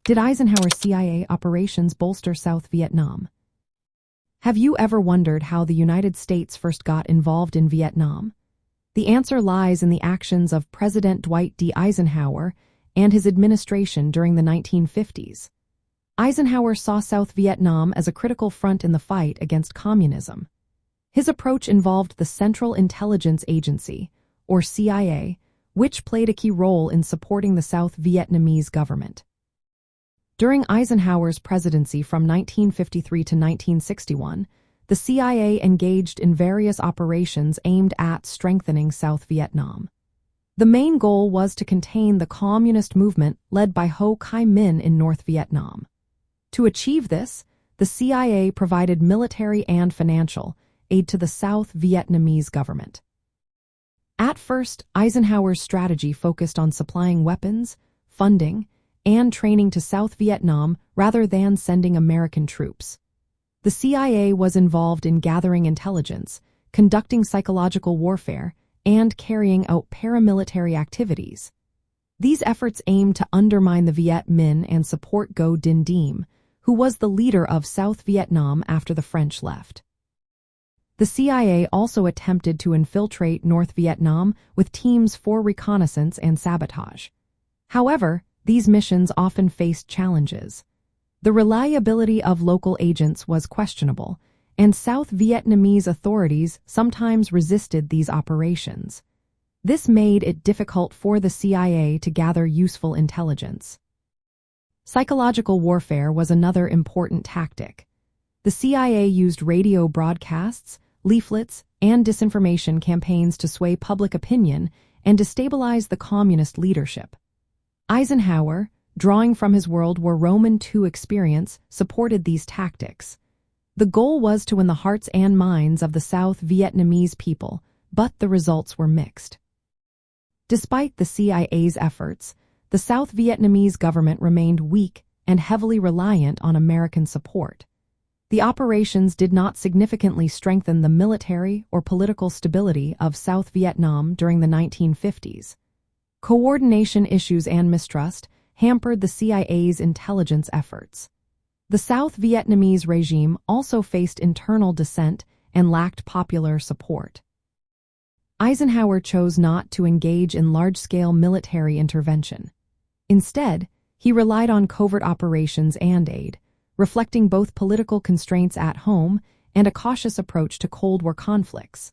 Did Eisenhower's CIA operations bolster South Vietnam? Have you ever wondered how the United States first got involved in Vietnam? The answer lies in the actions of President Dwight D. Eisenhower and his administration during the 1950s. Eisenhower saw South Vietnam as a critical front in the fight against communism. His approach involved the Central Intelligence Agency, or CIA, which played a key role in supporting the South Vietnamese government. During Eisenhower's presidency from 1953 to 1961, the CIA engaged in various operations aimed at strengthening South Vietnam. The main goal was to contain the communist movement led by Ho Chi Minh in North Vietnam. To achieve this, the CIA provided military and financial aid to the South Vietnamese government. At first, Eisenhower's strategy focused on supplying weapons, funding, and training to South Vietnam rather than sending American troops. The CIA was involved in gathering intelligence, conducting psychological warfare, and carrying out paramilitary activities. These efforts aimed to undermine the Viet Minh and support Diem, who was the leader of South Vietnam after the French left. The CIA also attempted to infiltrate North Vietnam with teams for reconnaissance and sabotage. However, these missions often faced challenges. The reliability of local agents was questionable, and South Vietnamese authorities sometimes resisted these operations. This made it difficult for the CIA to gather useful intelligence. Psychological warfare was another important tactic. The CIA used radio broadcasts, leaflets, and disinformation campaigns to sway public opinion and destabilize the communist leadership. Eisenhower, drawing from his World War II experience, supported these tactics. The goal was to win the hearts and minds of the South Vietnamese people, but the results were mixed. Despite the CIA's efforts, the South Vietnamese government remained weak and heavily reliant on American support. The operations did not significantly strengthen the military or political stability of South Vietnam during the 1950s. Coordination issues and mistrust hampered the CIA's intelligence efforts. The South Vietnamese regime also faced internal dissent and lacked popular support. Eisenhower chose not to engage in large-scale military intervention. Instead, he relied on covert operations and aid, reflecting both political constraints at home and a cautious approach to Cold War conflicts.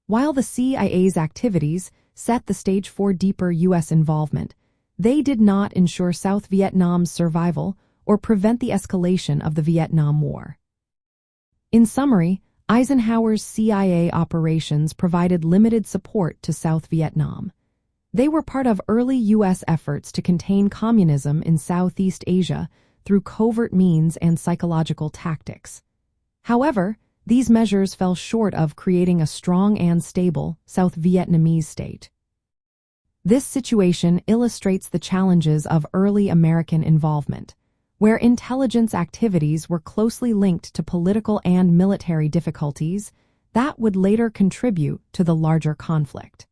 While the CIA's activities set the stage for deeper U.S. involvement, they did not ensure South Vietnam's survival or prevent the escalation of the Vietnam War. In summary, Eisenhower's CIA operations provided limited support to South Vietnam. They were part of early U.S. efforts to contain communism in Southeast Asia through covert means and psychological tactics. However, these measures fell short of creating a strong and stable South Vietnamese state. This situation illustrates the challenges of early American involvement, where intelligence activities were closely linked to political and military difficulties that would later contribute to the larger conflict.